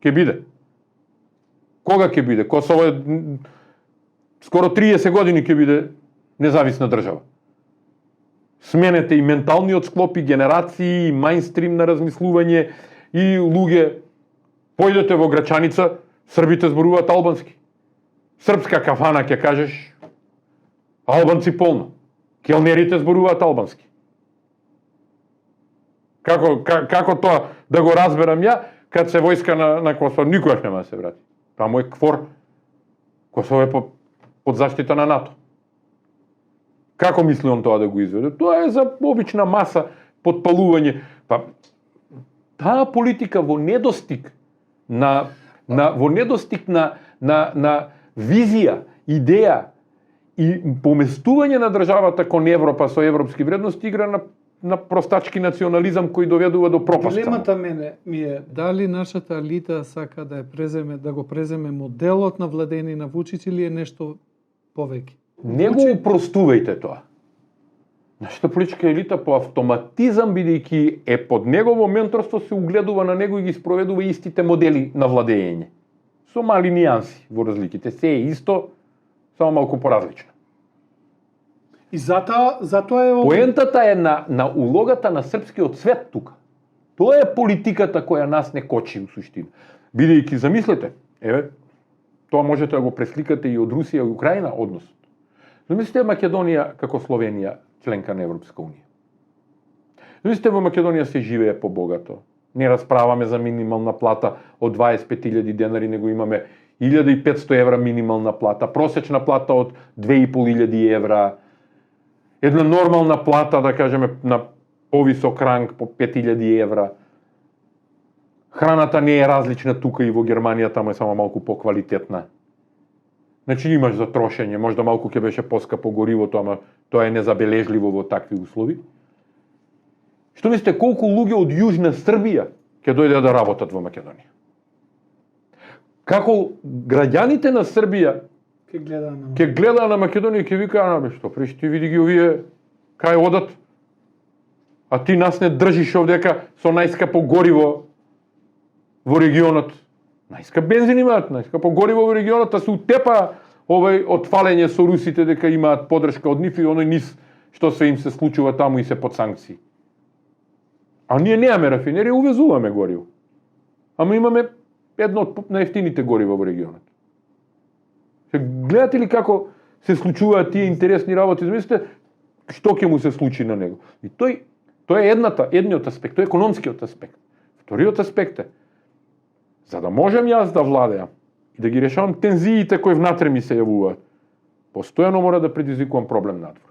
Ке биде. Кога ќе биде? Косово е скоро 30 години ќе биде независна држава. Сменете и менталниот склоп, и генерации, и мајнстрим на размислување, и луѓе. Појдете во Грачаница, србите зборуваат албански. Српска кафана ќе кажеш, албанци полно. Келнерите зборуваат албански. Како тоа да го разберам ја, кад се војска на Косово, никогаш нема да се врати. Таму е квор. Косово е под заштита на НАТО. Како мисли он тоа да го изведе? Тоа е за обична маса подпалување. Па таа политика во недостиг на визија, идеја и поместување на државата кон Европа со европски вредности игра на простачки национализам кој доведува до пропаст. Дилемата ми е дали нашата елита сака да го преземе моделот на владење на Вучич или е нешто повеќе? Не го упростувајте тоа. Нашата политичка елита по автоматизам, бидејќи е под негово менторство, се угледува на него и ги спроведува истите модели на владење. Со мали нијанси во разликите. Се е исто, само малку поразлично. И затоа е... Поентата е на улогата на српскиот свет тука. Тоа е политиката која нас не кочи у суштина. Бидејќи, замислете, тоа можете да го пресликате и од Русија и Украина односот. Замислете Македонија како Словенија, членка на Европска унија. Замислете во Македонија се живее побогато. Не расправаме за минимална плата од 25.000 денари, него имаме 1.500 евра минимална плата, просечна плата од 2.500 евра, една нормална плата, да кажеме, на повисок ранг по 5.000 евра. Храната не е различна тука и во Германија, таму е само малку поквалитетна. Значи имаш за трошење, можда малку ќе беше поскапо горивото, ама тоа е незабележливо во такви услови. Што мислите, колку луѓе од Јужна Србија ќе дојдат да работат во Македонија? Како граѓаните на Србија ќе гледа на Македонија и ќе вика, што преш ти види ги овие кај одат, а ти нас не држиш овдека со најскапо гориво во регионот. Најскап бензин имаат, најскапо гориво во регионот, а се утепа овој отфалење со русите дека имаат подршка од нив и оној низ што се им се случува таму и се под санкции. А ние немаме рафинерија, увезуваме гориво. Ама имаме едно од најефтините горива во регионот. Гледате ли како се случуваат тие интересни работи? Замислите што ќе му се случи на него. И тој е едниот аспект, тој е економскиот аспект. Вториот аспект е, за да можем јас да владеам и да ги решавам тензиите кои внатре ми се јавуваат, постојано мора да предизвикувам проблем надвор.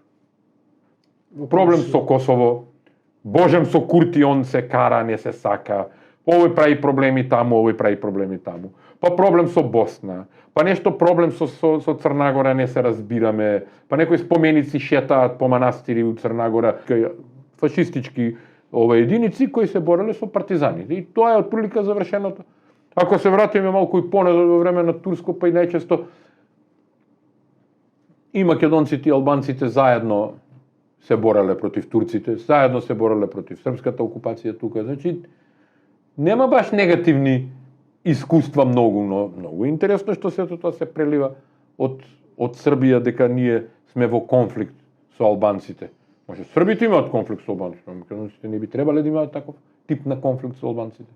Проблем со Косово, божем со Курти, он се кара, не се сака, овој прави проблеми таму, овој прави проблеми таму. Па проблем со Босна, па нешто проблем со Црна Гора, не се разбираме, па некои споменици шетаат по манастири у Црна Гора, фашистички единици кои се бореле со партизани. И тоа е отприлика завршеното. Ако се вратиме малку и поназад во време на турско, па и најчесто и македонците и албанците заедно се бореле против турците, заедно се бореле против српската окупација тука. Значи, нема баш негативни искуства многу, но многу интересно што сето тоа се прелива од Србија дека ние сме во конфликт со албанците. Може србите имаат конфликт со албанците, македонците не би требале да имаат таков тип на конфликт со албанците.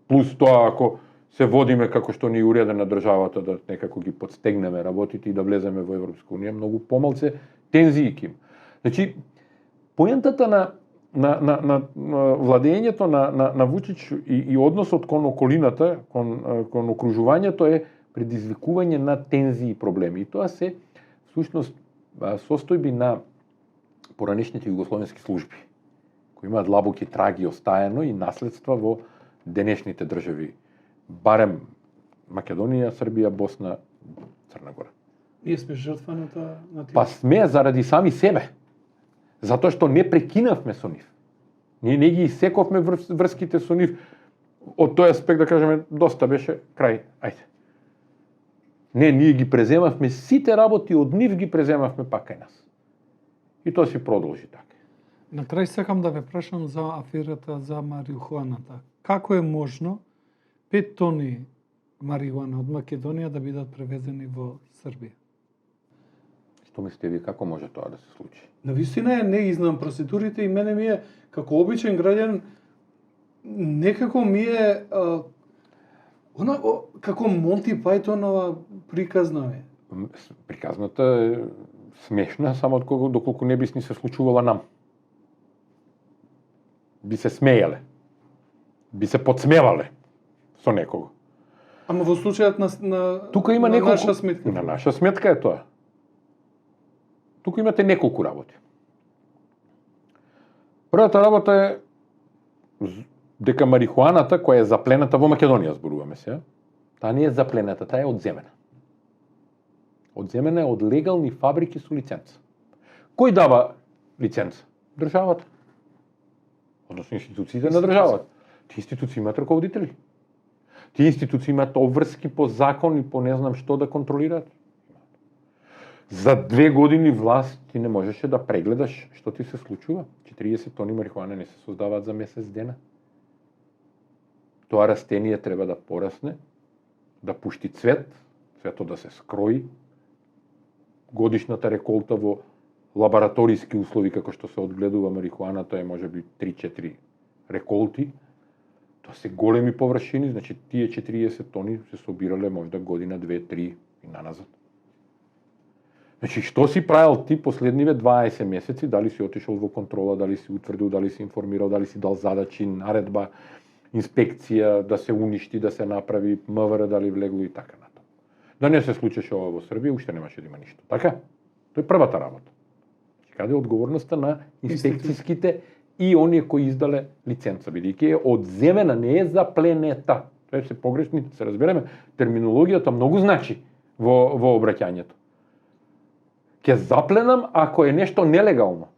Плюс тоа, ако се водиме како што ни уредена државата, да некако ги подстегнеме работите и да влеземе во Европска унија, многу помалце тензии ќе има. Значи, поентата на владењето на Вучич и односот кон околината, кон окружувањето е предизвикување на тензии и проблеми. И тоа се, всушност, состојби на поранешните југословенски служби, кои имаат длабоки траги остаено и наследства во денешните држави, барем Македонија, Србија, Босна, Црна Гора. Ние сме жртва на тие. Па сме заради сами себе. Затоа што не прекинавме со нив. Ние не ги исековме врските со нив. Од тој аспект да кажеме, доста беше крај. Ајде. Не, ние ги преземавме сите работи од нив, ги преземавме пак кај нас. И тоа си продолжи така. На крај сакам да ве прашам за аферата за марихуаната. Како е можно 5 тони марихуана од Македонија да бидат превезени во Србија? Што мислите ви, како може тоа да се случи? Навистина не знам процедурите и мене ми е, како обичен граѓан, некако ми е како Монти Пајтонова приказна е. Приказната е смешна, само доколку не би ни се случувала нам. Би се смееле. Би се подсмевале со некого. Ама во случајот на тука има на наша сметка. На наша сметка е тоа. Тука имате неколку работи. Првата работа е дека марихуаната која е заплената во Македонија, зборуваме се, таа не е заплената, таа е одземена. Одземена е од легални фабрики со лиценца. Кој дава лиценца? Државата. Односно институциите на државата. Тие институции имаат раководители. Тие институции имаат обврски по закон и по не знам што да контролираат. За 2 години власт ти не можеше да прегледаш што ти се случува. 40 тони марихуана не се создаваат за месец дена. Тоа растение треба да порасне, да пушти цвет, цветот да се скрои. Годишната реколта во лабораториски услови, како што се одгледува марихуаната, е можеби 3-4 реколти. Тоа се големи површини, значи тие 40 тони се собирале можда година, 2-3 и наназад. Значи, што си правил ти последниве 20 месеци, дали си отишол во контрола, дали си утврдил, дали си информирал, дали си дал задачи, наредба, инспекција, да се уништи, да се направи МВР, дали влегло и така натаму. Да не се случеше ова во Србија, уште немаше да има ништо. Така? Тоа е првата работа. Каде е одговорноста на инспекцијските и оние кои издале лиценца, бидејќи е одземена, не е запленета. Тоа се погрешни, се разбереме, терминологијата многу значи во обраќањето. Ќе запленам ако е нешто нелегално.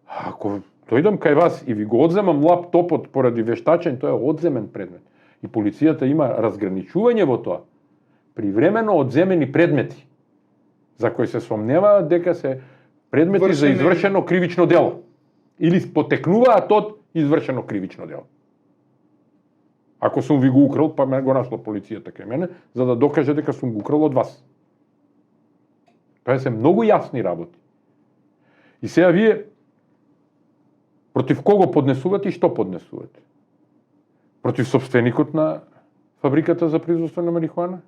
Ако дојдам кај вас и ви го одземам лаптопот поради вештачење, тоа е одземен предмет. И полицијата има разграничување во тоа. Привремено одземени предмети за кои се сомневаат дека се предмети за извршено кривично дело или потекнуваат од извршено кривично дело. Ако сум ви го украл, па ме го нашла полицијата кај мене, за да докаже дека сум го украл од вас. Тоа се многу јасни работи. И сега вие против кого поднесувате и што поднесувате? Против собственикот на фабриката за производство на марихуана?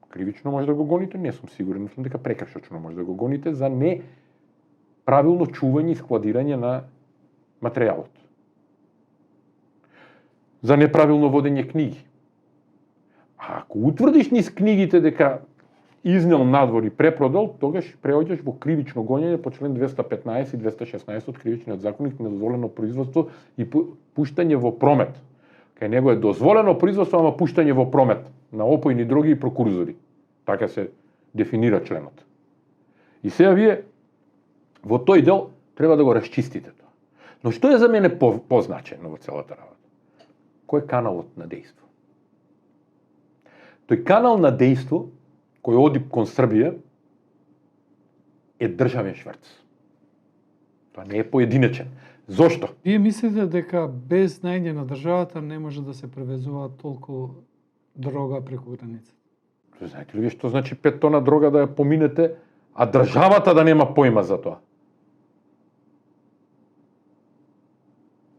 Кривично може да го гоните, не сум сигурен, мислам дека прекршочно може да го гоните за не правилно чување и складирање на материјалот. за неправилно водење книги. А ако утврдиш низ книгите дека изнел надвор и препродал, тогаш преоѓаш во кривично гонење по член 215 и 216 од кривичниот законник, недозволено производство и пуштање во промет. Кај него е дозволено производство, ама пуштање во промет на опојни дроги и прокурзори. Така се дефинира членот. И сега вие во тој дел треба да го расчистите тоа. Но што е за мене позначено во целата работа? Кој е каналот на дејство? Тој канал на дејство кој оди кон Србија е државен шврц. Тоа не е поединечен. Зошто? Вие мислите дека без знаење на државата не може да се превезува толку дрога преку граница? Знаете ли вие што значи 5 тона дрога да ја поминете, а државата да нема појма за тоа?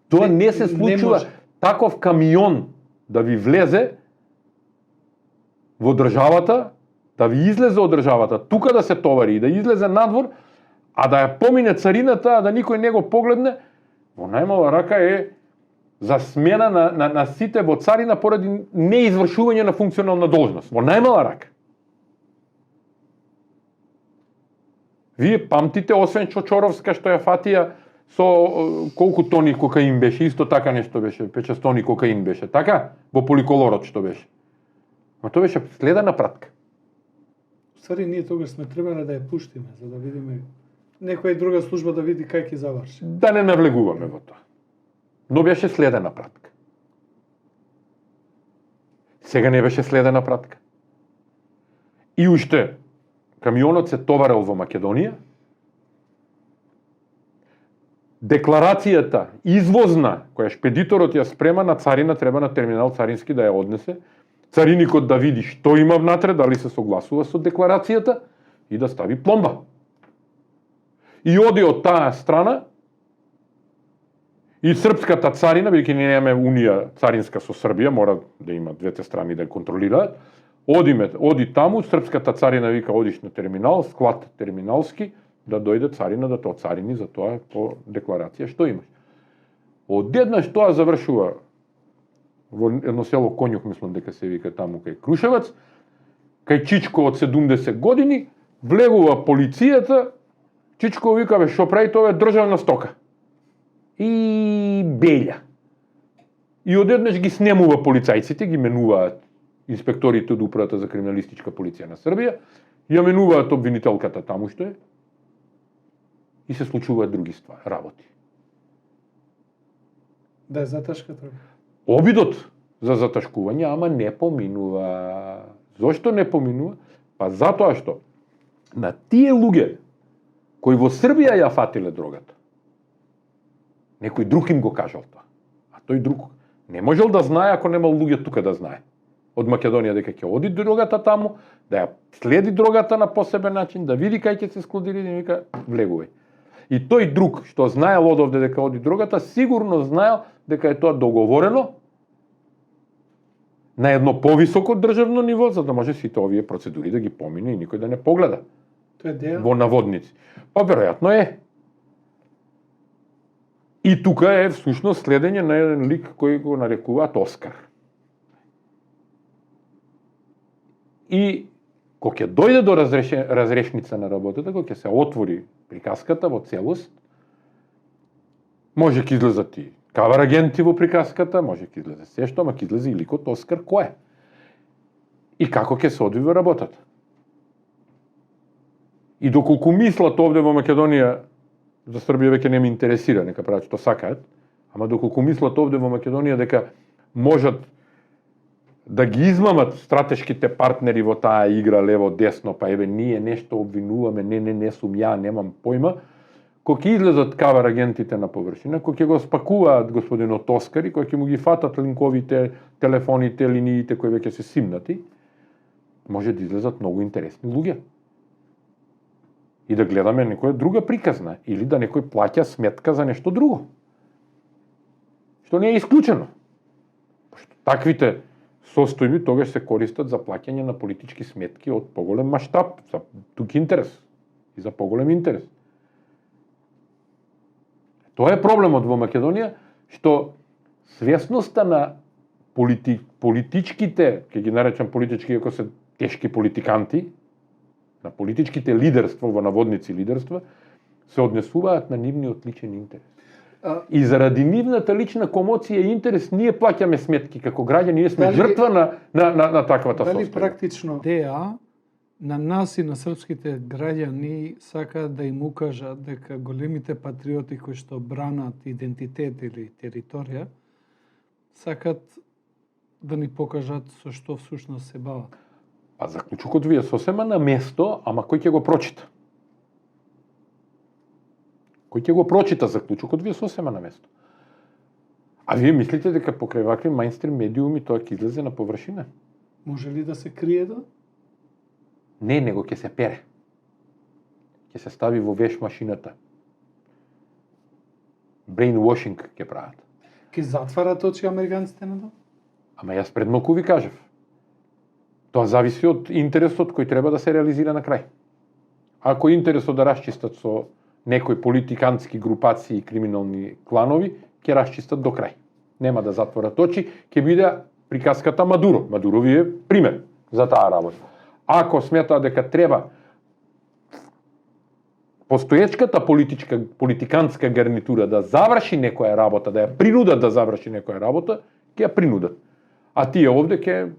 Тоа не се случува. Таков камион да ви влезе во државата, да ви излезе од државата, тука да се товари и да излезе надвор, а да ја помине царината, а да никој не го погледне, во најмала рака е за смена на сите во царина поради неизвршување на функционална должност. Во најмала рака. Вие памтите, освен Чочоровска што ја фатија со колку тони кокаин беше, исто така нешто беше, 5 тони кокаин беше, така? Во поликолорот што беше. Но тоа беше следена пратка. Ствари, ние тогаш сме требале да ја пуштиме, за да видиме некоја друга служба да види кај ќе заврши. Да не навлегуваме во тоа. Но беше следена пратка. Сега не беше следена пратка. И уште, камионот се товарел во Македонија, декларацијата извозна, која шпедиторот ја спрема на царина, треба на терминал царински да ја однесе, цариникот да види што има внатре, дали се согласува со декларацијата и да стави пломба. И оди од таа страна и српската царина, бидејќи не немаме унија царинска со Србија, мора да има двете страни да ја контролираат, оди таму, српската царина вика одиш на терминал, склад терминалски, да дојде царина да тоа царини за тоа по декларација што имаш. Одеднаш тоа завршува во едно село Конјук, мислам дека се вика таму кај Крушевац, кај Чичко од 70 години, влегува полицијата, Чичко вика, бе, што прави тоа е државна стока. И белја. И одеднаш ги снемува полицајците, ги менуваат инспекторите од Управата за криминалистичка полиција на Србија, ја менуваат обвинителката таму што е, и се случуваат други ствари, работи. Да е заташка треба. Обидот за заташкување, ама не поминува. Зошто не поминува? Па затоа што на тие луѓе кои во Србија ја фатиле дрогата, некој друг им го кажал тоа. А тој друг не можел да знае ако немал луѓе тука да знае. Од Македонија дека ќе оди дрогата таму, да ја следи дрогата на посебен начин, да види кај ќе се складира и да вика влегувај. И тој друг што знаел одовде дека оди дрогата, сигурно знаел дека е тоа договорено на едно повисоко државно ниво, за да може сите овие процедури да ги помине и никој да не погледа. Тоа е деја? Во наводници. Па веројатно е. И тука е всушност следење на еден лик кој го нарекуваат Оскар. И кога ќе дојде до разрешница на работата, кога ќе се отвори приказката во целост, може ќе излезат и кавар агенти во приказката, може ќе излезе се што, ама ќе излезе и ликот Оскар кој е. И како ќе се одвива работата. И доколку мислат овде во Македонија, за Србија веќе не ме интересира, нека прават што сакаат, ама доколку мислат овде во Македонија дека можат да ги измамат стратешките партнери во таа игра лево-десно, па еве ние нешто обвинуваме, не сум ја, немам појма, кога ќе излезат кавар агентите на површина, кога ќе го спакуваат господинот Оскар и кога ќе му ги фатат линковите, телефоните, линиите кои веќе се симнати, може да излезат многу интересни луѓе. И да гледаме некоја друга приказна, или да некој плаќа сметка за нешто друго. Што не е исклучено. Пошто таквите состојби тогаш се користат за плаќање на политички сметки од поголем маштаб, за тук интерес и за поголем интерес. Тоа е проблемот во Македонија, што свесноста на политичките, ќе ги наречам политички, ако се тешки политиканти, на политичките лидерства, во наводници лидерства, се однесуваат на нивниот личен интерес. И заради нивната лична комоција и интерес, ние плаќаме сметки како граѓани, ние сме жртва на таквата состојба. Дали практично идеја на нас и на српските граѓани сака да им укажат дека големите патриоти кои што бранат идентитет или територија, сакат да ни покажат со што всушност се бават? А заклучокот ви е сосема на место, ама кој ќе го прочита? Кој ќе го прочита заклучокот ви е сосема на место? А вие мислите дека покрај вакви мајнстрим медиуми тоа ќе излезе на површина? Може ли да се крие да? Не, него ќе се пере. Ќе се стави во веш машината. Brainwashing ќе прават. Ќе затварат очи американците на тоа? Ама јас пред малку ви кажав. Тоа зависи од интересот кој треба да се реализира на крај. Ако интересот да расчистат со некои политикански групации и криминални кланови, ќе расчистат до крај. Нема да затворат очи, ќе биде приказката Мадуро. Мадуро ви е пример за таа работа. Ако сметаат дека треба постоечката политиканска гарнитура да заврши некоја работа, да ја принудат да заврши некоја работа, ќе ја принудат. А тие овде ќе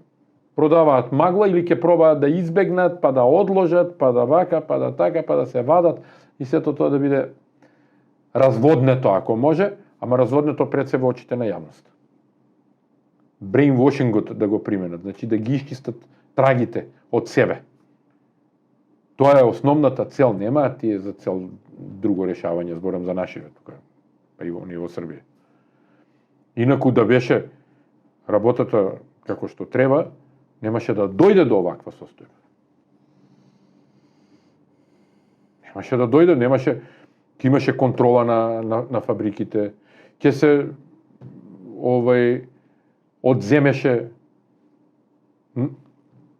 продаваат магла или ќе пробаат да избегнат, па да одложат, па да вака, па да така, па да се вадат и сето тоа да биде разводнето ако може, ама разводнето пред се во очите на јавност. Brainwashingот да го применат, значи да ги исчистат трагите од себе. Тоа е основната цел, нема тие за цел друго решавање, зборам за нашите тука, па и во ниво Србија. Инаку да беше работата како што треба, немаше да дојде до оваква состојба. Немаше да дојде, ќе имаше контрола на фабриките, ќе се одземеше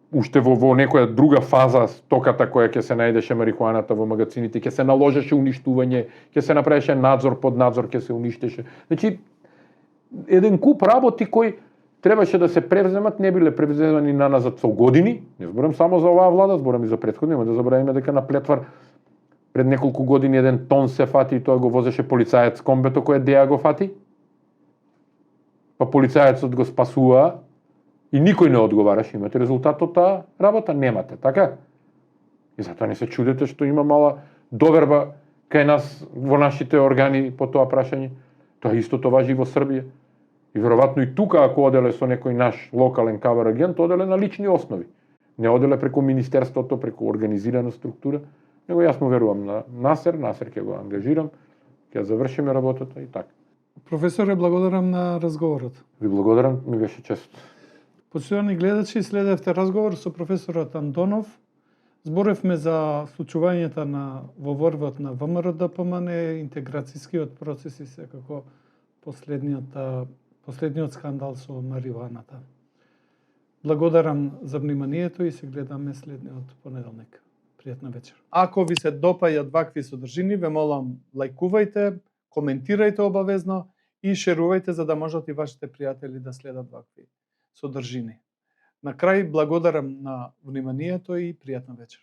уште во некоја друга фаза стоката која ќе се најдеше марихуаната во магазините, ќе се наложеше уништување, ќе се направеше надзор под надзор, ќе се уништеше. Значи, еден куп работи кои требаше да се превземат, не биле превземани наназад со години, не зборам само за оваа влада, зборам и за претходни, нема да забравиме дека на Плетвар пред неколку години еден тон се фати и тоа го возеше полицаец комбето кој Деја го фати. Па полицаецот го спасува и никој не одговараше. Имате резултат од таа работа? Немате, така? И затоа не се чудете што има мала доверба кај нас во нашите органи по тоа прашање. Тоа истото важи и во Србија. И веројатно и тука ако оделе со некој наш локален кавер агент, оделе на лични основи. Не оделе преку министерството, преку организирана структура. Него јас му верувам на Насер ќе го ангажирам, ќе завршиме работата и така. Професоре, благодарам на разговорот. Ви благодарам, ми беше чест. Почитувани гледачи, следевте разговор со професорот Андонов. Зборевме за случувањата во ворвот на ВМРО-ДПМН, интеграцијскиот процес и секако последниот скандал со марихуаната. Благодарам за вниманието и се гледаме следниот понеделник. Пријатна вечер. Ако ви се допаѓаат вакви содржини, ве молам лајкувајте, коментирајте обавезно и шерувајте за да можат и вашите пријатели да следат вакви содржини. На крај, благодарам на вниманието и пријатна вечер.